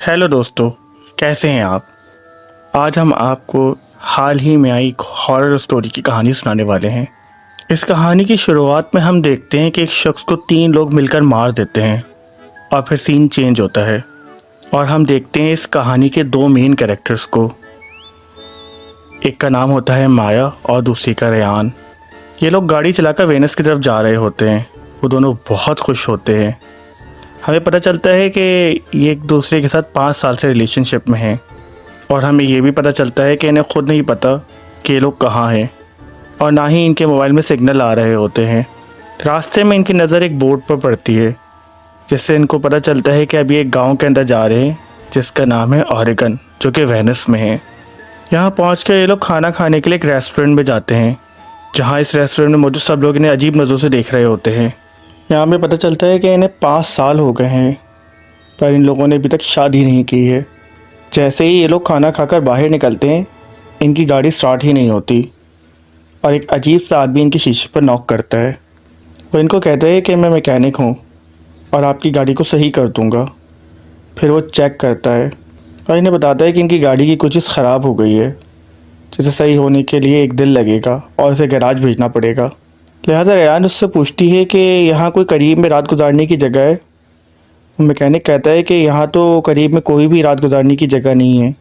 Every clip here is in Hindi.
हेलो दोस्तों, कैसे हैं आप। आज हम आपको हाल ही में आई एक हॉरर स्टोरी की कहानी सुनाने वाले हैं। इस कहानी की शुरुआत में हम देखते हैं कि एक शख्स को 3 लोग मिलकर मार देते हैं और फिर सीन चेंज होता है और हम देखते हैं इस कहानी के 2 मेन कैरेक्टर्स को। एक का नाम होता है माया और दूसरी का रेयान। ये लोग गाड़ी चलाकर वेनस की तरफ जा रहे होते हैं। वो दोनों बहुत खुश होते हैं। हमें पता चलता है कि ये एक दूसरे के साथ 5 साल से रिलेशनशिप में हैं और हमें ये भी पता चलता है कि इन्हें खुद नहीं पता कि ये लोग कहाँ हैं और ना ही इनके मोबाइल में सिग्नल आ रहे होते हैं। रास्ते में इनकी नज़र एक बोर्ड पर पड़ती है जिससे इनको पता चलता है कि अभी एक गांव के अंदर जा रहे हैं जिसका नाम है ओरेगन, जो कि वेनिस में है। यहाँ पहुँच ये लोग खाना खाने के लिए एक रेस्टोरेंट में जाते हैं जहाँ इस रेस्टोरेंट में मौजूद सब लोग इन्हें अजीब नज़रों से देख रहे होते हैं। यहाँ हमें पता चलता है कि इन्हें 5 साल हो गए हैं पर इन लोगों ने अभी तक शादी नहीं की है। जैसे ही ये लोग खाना खाकर बाहर निकलते हैं इनकी गाड़ी स्टार्ट ही नहीं होती और एक अजीब सा आदमी इनकी शीशे पर नॉक करता है। वो इनको कहता है कि मैं मैकेनिक हूँ और आपकी गाड़ी को सही कर दूँगा। फिर वो चेक करता है और इन्हें बताता है कि इनकी गाड़ी की कुछ चीज़ ख़राब हो गई है जिसे सही होने के लिए 1 दिन लगेगा और इसे गैराज भेजना पड़ेगा। लिहाजा रेयान उससे पूछती है कि यहाँ कोई करीब में रात गुजारने की जगह है। मैकेनिक कहता है कि यहाँ तो करीब में कोई भी रात गुजारने की जगह नहीं है।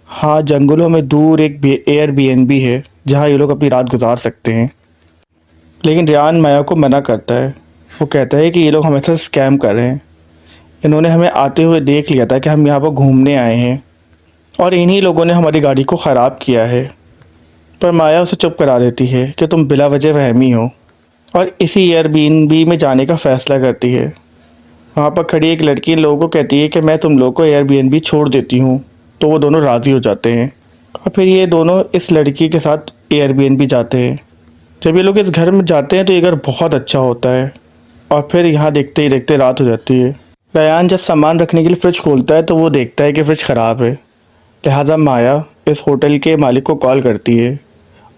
हाँ, जंगलों में दूर एक एयरबीएनबी है जहाँ ये लोग अपनी रात गुजार सकते हैं। लेकिन रेयान माया को मना करता है। वो कहता है कि ये लोग हमें से स्कैम कर रहे हैं। इन्होंने हमें आते हुए देख लिया था कि हम यहाँ पर घूमने आए हैं और इन्हीं लोगों ने हमारी गाड़ी को ख़राब किया है। पर माया उसे चुप करा देती है कि तुम बिला वजह वहमी हो और इसी एयरबीएनबी में जाने का फ़ैसला करती है। वहाँ पर खड़ी एक लड़की इन लोगों को कहती है कि मैं तुम लोगों को एयरबीएनबी छोड़ देती हूँ। तो वो दोनों राज़ी हो जाते हैं और फिर ये दोनों इस लड़की के साथ एयरबीएनबी जाते हैं। जब ये लोग इस घर में जाते हैं तो ये घर बहुत अच्छा होता है और फिर यहाँ देखते ही देखते रात हो जाती है। रेयान जब सामान रखने के लिए फ़्रिज खोलता है तो वो देखता है कि फ़्रिज ख़राब है। लिहाजा माया इस होटल के मालिक को कॉल करती है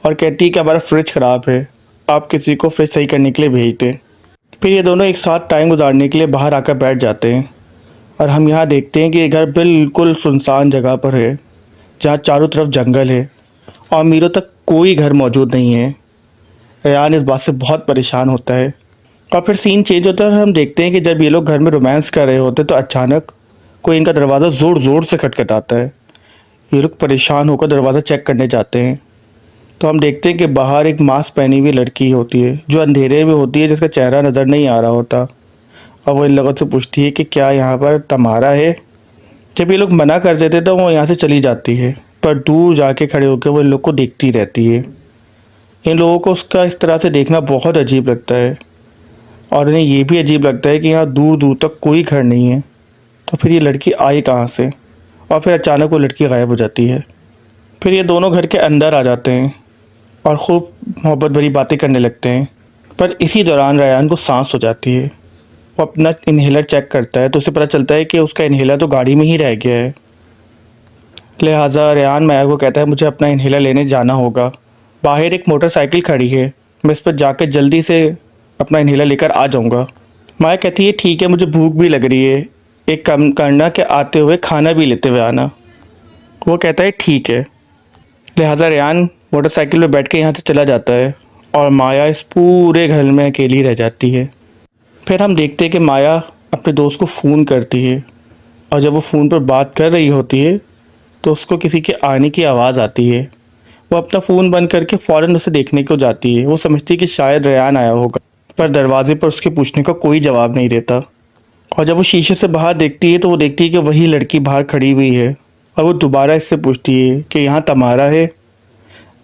और कहती है कि हमारा फ्रिज ख़राब है, आप किसी को फ्रिज सही करने के लिए भेज दें। फिर ये दोनों एक साथ टाइम गुजारने के लिए बाहर आकर बैठ जाते हैं और हम यहाँ देखते हैं कि ये घर बिल्कुल सुनसान जगह पर है जहाँ चारों तरफ जंगल है और मीलों तक कोई घर मौजूद नहीं है। रेयान इस बात से बहुत परेशान होता है और फिर सीन चेंज होता है और हम देखते हैं कि जब ये लोग घर में रोमांस कर रहे होते तो अचानक कोई इनका दरवाज़ा ज़ोर ज़ोर से खटखटाता है। ये लोग परेशान होकर दरवाज़ा चेक करने जाते हैं तो हम देखते हैं कि बाहर एक मास्क पहनी हुई लड़की होती है जो अंधेरे में होती है, जिसका चेहरा नज़र नहीं आ रहा होता और वो इन लोगों से पूछती है कि क्या यहाँ पर तमारा है। जब ये लोग मना कर देते तो वो यहाँ से चली जाती है पर दूर जाके खड़े होकर वो इन लोग को देखती रहती है। इन लोगों को उसका इस तरह से देखना बहुत अजीब लगता है और इन्हें ये भी अजीब लगता है कि यहाँ दूर दूर तक कोई घर नहीं है। तो फिर ये लड़की आई कहाँ से। और फिर अचानक वो लड़की गायब हो जाती है। फिर ये दोनों घर के अंदर आ जाते हैं और खूब मोहब्बत भरी बातें करने लगते हैं। पर इसी दौरान रेयान को सांस हो जाती है। वो अपना इन्हेलर चेक करता है तो उसे पता चलता है कि उसका इन्हेलर तो गाड़ी में ही रह गया है। लिहाजा रेयान माया को कहता है मुझे अपना इन्हेलर लेने जाना होगा। बाहर एक मोटरसाइकिल खड़ी है, मैं इस पर जाकर जल्दी से अपना इन्हेलर लेकर आ जाऊँगा। माया कहती है ठीक है, मुझे भूख भी लग रही है, एक काम करना कि आते हुए खाना भी लेते हुए आना। वो कहता है ठीक है। लिहाजा रेयान मोटरसाइकिल पर बैठ के यहाँ से चला जाता है और माया इस पूरे घर में अकेली रह जाती है। फिर हम देखते हैं कि माया अपने दोस्त को फ़ोन करती है और जब वो फ़ोन पर बात कर रही होती है तो उसको किसी के आने की आवाज़ आती है। वो अपना फ़ोन बंद करके फ़ौरन उसे देखने को जाती है। वो समझती है कि शायद रेयान आया होगा पर दरवाज़े पर उसके पूछने का कोई जवाब नहीं देता। और जब वो शीशे से बाहर देखती है तो वो देखती है कि वही लड़की बाहर खड़ी हुई है और वो दोबारा इससे पूछती है कि यहाँ तमारा है।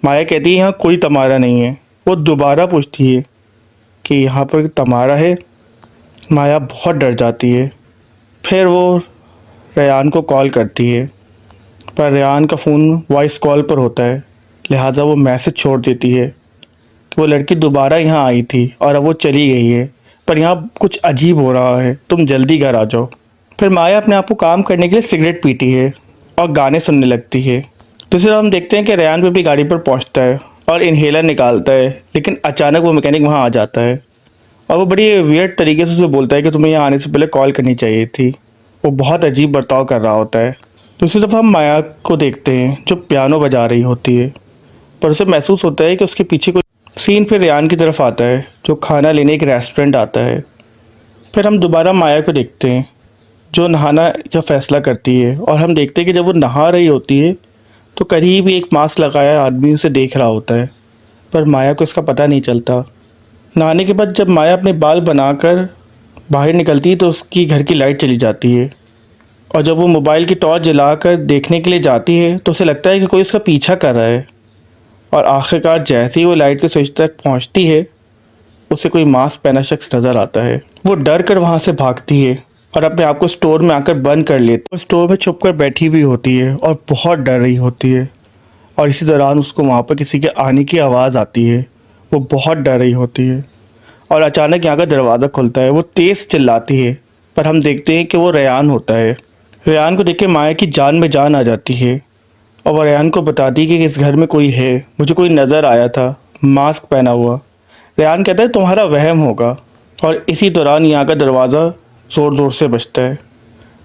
माया कहती है यहाँ कोई तमारा नहीं है। वो दोबारा पूछती है कि यहाँ पर तमारा है। माया बहुत डर जाती है। फिर वो रेयान को कॉल करती है पर रेयान का फ़ोन वॉइस कॉल पर होता है। लिहाजा वो मैसेज छोड़ देती है कि वो लड़की दोबारा यहाँ आई थी और अब वो चली गई है पर यहाँ कुछ अजीब हो रहा है, तुम जल्दी घर आ जाओ। फिर माया अपने आप को काम करने के लिए सिगरेट पीती है और गाने सुनने लगती है। दूसरी तरफ हम देखते हैं कि रेयान भी गाड़ी पर पहुंचता है और इन्हेलर निकालता है, लेकिन अचानक वो मैकेनिक वहां आ जाता है और वो बड़ी वियर्ड तरीके से उसे बोलता है कि तुम्हें यहाँ आने से पहले कॉल करनी चाहिए थी। वो बहुत अजीब बर्ताव कर रहा होता है। दूसरी तरफ हम माया को देखते हैं जो पियानो बजा रही होती है, पर उसे महसूस होता है कि उसके पीछे कोई सीन फिर रेयान की तरफ आता है जो खाना लेने एक रेस्टोरेंट आता है। फिर हम दोबारा माया को देखते हैं जो नहाना का फ़ैसला करती है, और हम देखते हैं कि जब वो नहा रही होती है तो करीब ही एक मास्क लगाया आदमी उसे देख रहा होता है, पर माया को इसका पता नहीं चलता। नहाने के बाद जब माया अपने बाल बनाकर बाहर निकलती है तो उसकी घर की लाइट चली जाती है, और जब वो मोबाइल की टॉर्च जलाकर देखने के लिए जाती है तो उसे लगता है कि कोई उसका पीछा कर रहा है। और आखिरकार जैसे ही वो लाइट के स्विच तक पहुंचती है उसे कोई मास्क पहना शख्स नज़र आता है। वो डर कर वहाँ से भागती है और अपने आप को स्टोर में आकर बंद कर लेती है। वो स्टोर में छुप कर बैठी हुई होती है और बहुत डर रही होती है, और इसी दौरान उसको वहाँ पर किसी के आने की आवाज़ आती है। वो बहुत डर रही होती है और अचानक यहाँ का दरवाज़ा खुलता है। वो तेज़ चिल्लाती है, पर हम देखते हैं कि वो रेयान होता है। रेयान को देख के माया की जान में जान आ जाती है, और वो रेयान को बताती है कि इस घर में कोई है, मुझे कोई नज़र आया था मास्क पहना हुआ। रेयान कहता है तुम्हारा वहम होगा, और इसी दौरान यहाँ का दरवाज़ा ज़ोर ज़ोर से बजता है।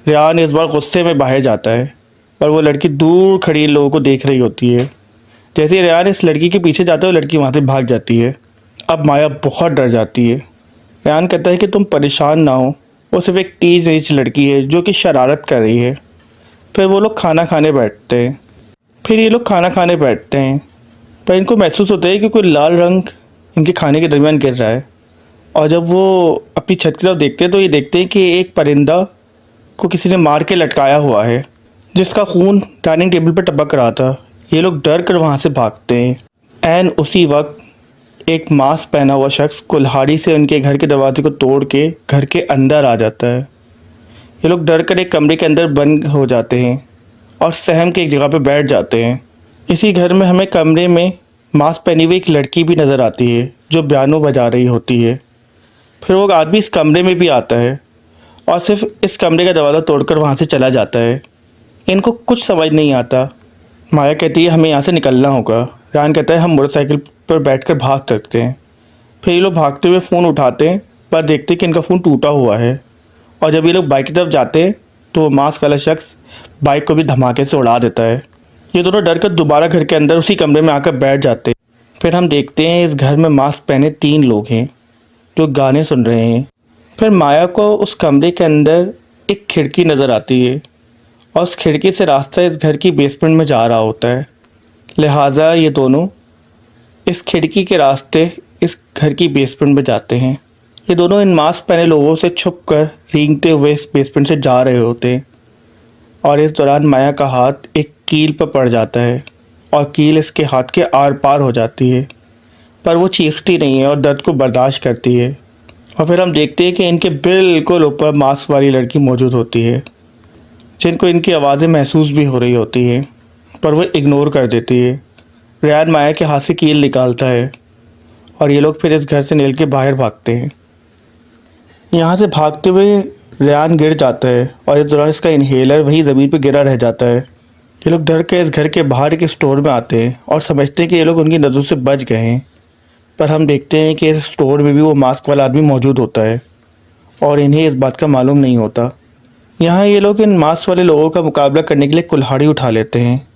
रेयान इस बार गुस्से में बाहर जाता है, पर वो लड़की दूर खड़ी इन लोगों को देख रही होती है। जैसे ही रेयान इस लड़की के पीछे जाता है वो लड़की वहाँ से भाग जाती है। अब माया बहुत डर जाती है। रेयान कहता है कि तुम परेशान ना हो, वो सिर्फ एक टीज एज लड़की है जो कि शरारत कर रही है। फिर वो लोग खाना खाने बैठते हैं। पर इनको महसूस होता है कि कोई लाल रंग इनके खाने के दरमियान गिर रहा है, और जब वो अपनी छत की तरफ देखते हैं तो ये देखते हैं कि एक परिंदा को किसी ने मार के लटकाया हुआ है जिसका खून डाइनिंग टेबल पर टपक रहा था। ये लोग डर कर वहाँ से भागते हैं। एन उसी वक्त एक मास्क पहना हुआ शख्स कुल्हाड़ी से उनके घर के दरवाजे को तोड़ के घर के अंदर आ जाता है। ये लोग डर कर एक कमरे के अंदर बंद हो जाते हैं और सहम के एक जगह पर बैठ जाते हैं। इसी घर में हमें कमरे में मास्क पहनी हुई एक लड़की भी नज़र आती है जो पियानो बजा रही होती है। फिर वो आदमी इस कमरे में भी आता है और सिर्फ इस कमरे का दरवाज़ा तोड़कर वहाँ से चला जाता है। इनको कुछ समझ नहीं आता। माया कहती है हमें यहाँ से निकलना होगा। रेयान कहता है हम मोटरसाइकिल पर बैठकर भाग सकते हैं। फिर ये लोग भागते हुए फ़ोन उठाते हैं, पर देखते हैं कि इनका फ़ोन टूटा हुआ है, और जब ये लोग बाइक की तरफ जाते हैं तो वो मास्क वाला शख्स बाइक को भी धमाके से उड़ा देता है। ये दोनों डर कर दोबारा घर के अंदर उसी कमरे में आकर बैठ जाते हैं। फिर हम देखते हैं इस घर में मास्क पहने 3 लोग हैं जो गाने सुन रहे हैं। फिर माया को उस कमरे के अंदर एक खिड़की नज़र आती है, और उस खिड़की से रास्ता इस घर की बेसमेंट में जा रहा होता है। लिहाजा ये दोनों इस खिड़की के रास्ते इस घर की बेसमेंट में जाते हैं। ये दोनों इन मास्क पहने लोगों से छुपकर रेंगते हुए इस बेसमेंट से जा रहे होते हैं, और इस दौरान माया का हाथ एक कील पर पड़ जाता है और कील इसके हाथ के आर पार हो जाती है, पर वो चीखती नहीं है और दर्द को बर्दाश्त करती है। और फिर हम देखते हैं कि इनके बिल्कुल ऊपर मास्क वाली लड़की मौजूद होती है जिनको इनकी आवाज़ें महसूस भी हो रही होती हैं, पर वो इग्नोर कर देती है। रेयान माया के हाथ से कील निकालता है और ये लोग फिर इस घर से निकल के बाहर भागते हैं। यहाँ से भागते हुए रेयान गिर जाता है और इस दौरान इसका इन्हेलर वहीं ज़मीन पर गिरा रह जाता है। ये लोग डर के इस घर के बाहर के स्टोर में आते हैं और समझते हैं कि ये लोग उनकी नज़रों से बच गए हैं, पर हम देखते हैं कि इस स्टोर में भी वो मास्क वाला आदमी मौजूद होता है और इन्हें इस बात का मालूम नहीं होता। यहाँ ये लोग इन मास्क वाले लोगों का मुकाबला करने के लिए कुल्हाड़ी उठा लेते हैं।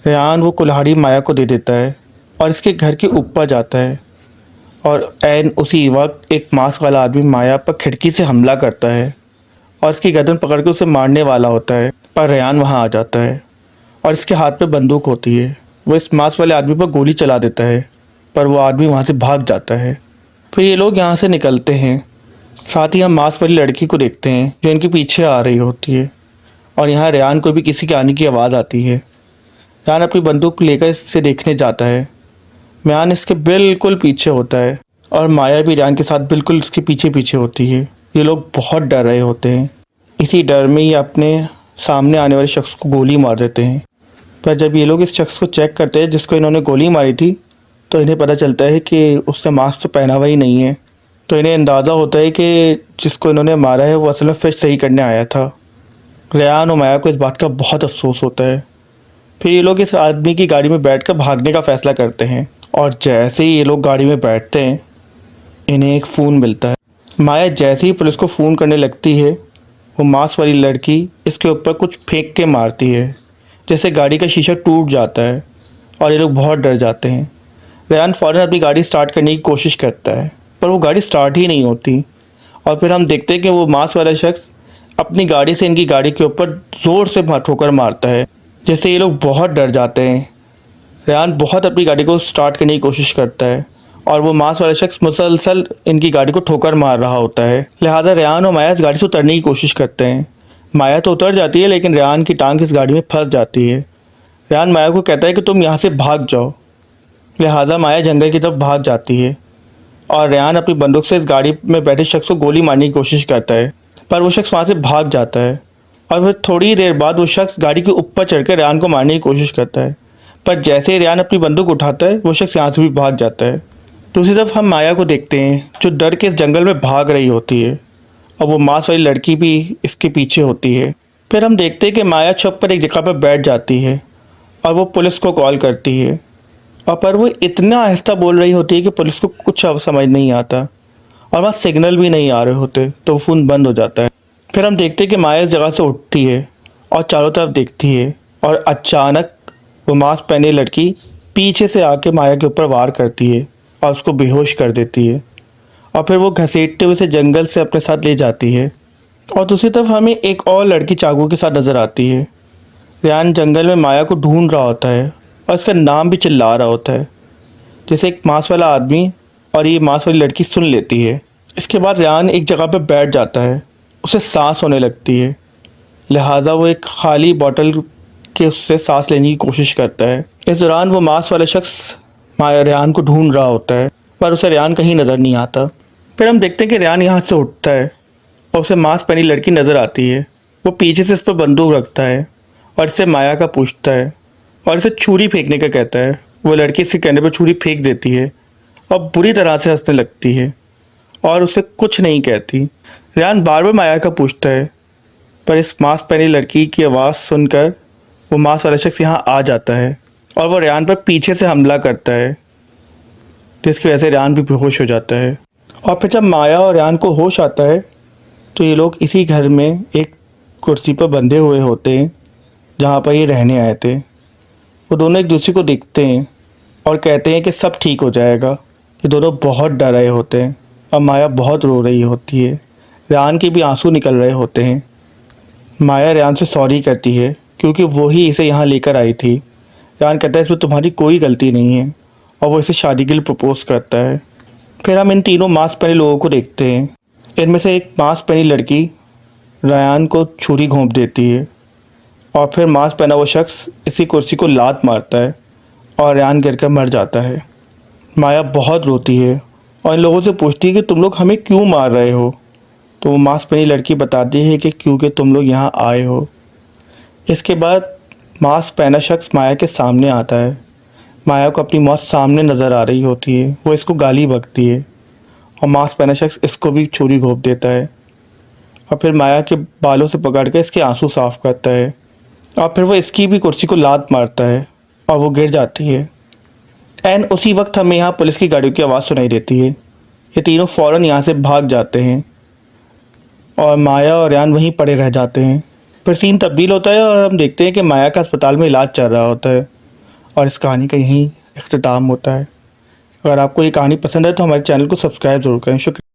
रेयान वो कुल्हाड़ी माया को दे देता है और इसके घर के ऊपर जाता है, और ऐन उसी वक्त एक मास्क वाला आदमी माया पर खिड़की से हमला करता है और इसकी गर्दन पकड़ के उसे मारने वाला होता है, पर रेयान वहाँ आ जाता है और इसके हाथ पे बंदूक होती है। वो इस मास्क वाले आदमी पर गोली चला देता है, पर वो आदमी वहाँ से भाग जाता है। फिर ये लोग यहाँ से निकलते हैं। साथ ही हम मास्क वाली लड़की को देखते हैं जो इनके पीछे आ रही होती है, और यहाँ रेयान को भी किसी के आने की आवाज़ आती है। रेयान अपनी बंदूक लेकर इससे देखने जाता है। रेयान इसके बिल्कुल पीछे होता है और माया भी रेयान के साथ बिल्कुल इसके पीछे पीछे होती है। ये लोग बहुत डर रहे होते हैं। इसी डर में ये अपने सामने आने वाले शख्स को गोली मार देते हैं, पर जब ये लोग इस शख्स को चेक करते हैं जिसको इन्होंने गोली मारी थी तो इन्हें पता चलता है कि उसने मास्क तो पहना हुआ ही नहीं है। तो इन्हें अंदाज़ा होता है कि जिसको इन्होंने मारा है वो असल में फिश सही करने आया था। रेयान और माया को इस बात का बहुत अफसोस होता है। फिर ये लोग इस आदमी की गाड़ी में बैठकर भागने का फ़ैसला करते हैं, और जैसे ही ये लोग गाड़ी में बैठते हैं इन्हें एक फ़ोन मिलता है। माया जैसे ही पुलिस को फ़ोन करने लगती है वो मांस वाली लड़की इसके ऊपर कुछ फेंक के मारती है, जिससे गाड़ी का शीशा टूट जाता है और ये लोग बहुत डर जाते हैं। रेहान फ़ौरन अपनी गाड़ी स्टार्ट करने की कोशिश करता है, पर वो गाड़ी स्टार्ट ही नहीं होती। और फिर हम देखते हैं कि वो मांस वाला शख्स अपनी गाड़ी से इनकी गाड़ी के ऊपर ज़ोर से ठोकर मारता है, जिससे ये लोग बहुत डर जाते हैं। रेहान बहुत अपनी गाड़ी को स्टार्ट करने की कोशिश करता है और वो मांस वाला शख्स मुसलसल इनकी गाड़ी को ठोकर मार रहा होता है। लिहाजा रेहान और माया इस गाड़ी से उतरने की कोशिश करते हैं। माया तो उतर जाती है, लेकिन रेहान की टांग इस गाड़ी में फंस जाती है। रेहान माया को कहता है कि तुम यहाँ से भाग जाओ। लिहाजा माया जंगल की तरफ भाग जाती है और रेहान अपनी बंदूक से इस गाड़ी में बैठे शख्स को गोली मारने की कोशिश करता है, पर वो शख्स वहाँ से भाग जाता है। और फिर थोड़ी देर बाद वो शख्स गाड़ी के ऊपर चढ़कर रेहान को मारने की कोशिश करता है, पर जैसे ही रेहान अपनी बंदूक उठाता है वो शख्स यहाँ से भी भाग जाता है। दूसरी तरफ हम माया को देखते हैं, जो डर के इस जंगल में भाग रही होती है और वो मांस वाली लड़की भी इसके पीछे होती है। फिर हम देखते हैं कि माया छुप पर एक जगह पर बैठ जाती है और वो पुलिस को कॉल करती है, और पर वो इतना आहिस्ता बोल रही होती है कि पुलिस को कुछ समझ नहीं आता और वहाँ सिग्नल भी नहीं आ रहे होते, तो फ़ोन बंद हो जाता है। फिर हम देखते हैं कि माया इस जगह से उठती है और चारों तरफ देखती है, और अचानक वो मास्क पहने लड़की पीछे से आके माया के ऊपर वार करती है और उसको बेहोश कर देती है, और फिर वो घसीटते हुए उसे जंगल से अपने साथ ले जाती है। और दूसरी तरफ हमें एक और लड़की चाकू के साथ नज़र आती है। रेहान जंगल में माया को ढूंढ रहा होता है और उसका नाम भी चिल्ला रहा होता है, जैसे एक मांस वाला आदमी और ये मांस वाली लड़की सुन लेती है। इसके बाद रेहान एक जगह पर बैठ जाता है, उसे सांस होने लगती है। लिहाजा वो एक खाली बोतल के उससे सांस लेने की कोशिश करता है। इस दौरान वो मांस वाला शख्स रेहान को ढूंढ रहा होता है, पर उसे रेहान कहीं नज़र नहीं आता। फिर हम देखते हैं कि रेहान यहाँ से उठता है और उसे मास्क पहनी लड़की नज़र आती है। वो पीछे से इस पर बंदूक रखता है और इससे माया का पूछता है और इसे छुरी फेंकने का कहता है। वो लड़की इसके कहने पर छुरी फेंक देती है और बुरी तरह से हंसने लगती है और उसे कुछ नहीं कहती। रेहान बार बार माया का पूछता है, पर इस मास्क पहनी लड़की की आवाज़ सुनकर वो मास्क वाला शख्स यहाँ आ जाता है और वो रेहान पर पीछे से हमला करता है, जिसकी वजह से रेहान भी बेहोश हो जाता है। और फिर जब माया और रेहान को होश आता है तो ये लोग इसी घर में एक कुर्सी पर बंधे हुए होते हैं जहाँ पर ये रहने आए थे। वो दोनों एक दूसरे को देखते हैं और कहते हैं कि सब ठीक हो जाएगा। ये दोनों बहुत डर रहे होते हैं और माया बहुत रो रही होती है। रेहान के भी आंसू निकल रहे होते हैं। माया रेहान से सॉरी करती है, क्योंकि वो ही इसे यहाँ लेकर आई थी। रेहान कहता है इसमें तुम्हारी कोई गलती नहीं है, और वो इसे शादी के लिए प्रपोज करता है। फिर हम इन तीनों मास्क पहने लोगों को देखते हैं। इनमें से एक मास्क पहनी लड़की रेहान को छुरी घोंप देती है और फिर मास्क पहना वो शख्स इसी कुर्सी को लात मारता है और रेहान गिरकर मर जाता है। माया बहुत रोती है और इन लोगों से पूछती है कि तुम लोग हमें क्यों मार रहे हो। तो वो मास्क पहनी लड़की बताती है कि क्योंकि तुम लोग यहाँ आए हो। इसके बाद मास्क पहना शख्स माया के सामने आता है। माया को अपनी मौत सामने नज़र आ रही होती है। वो इसको गाली बकती है और मास्क पहना शख्स इसको भी छुरी घोंप देता है और फिर माया के बालों से पकड़ के इसके आंसू साफ़ करता है, और फिर वो इसकी भी कुर्सी को लात मारता है और वो गिर जाती है। एंड उसी वक्त हमें यहाँ पुलिस की गाड़ियों की आवाज़ सुनाई देती है। ये तीनों फ़ौरन यहाँ से भाग जाते हैं और माया और रेहान वहीं पड़े रह जाते हैं। फिर सीन तब्दील होता है और हम देखते हैं कि माया का अस्पताल में इलाज चल रहा होता है और इस कहानी का यहीं इख्तिताम होता है। अगर आपको ये कहानी पसंद है तो हमारे चैनल को सब्सक्राइब ज़रूर करें। शुक्रिया।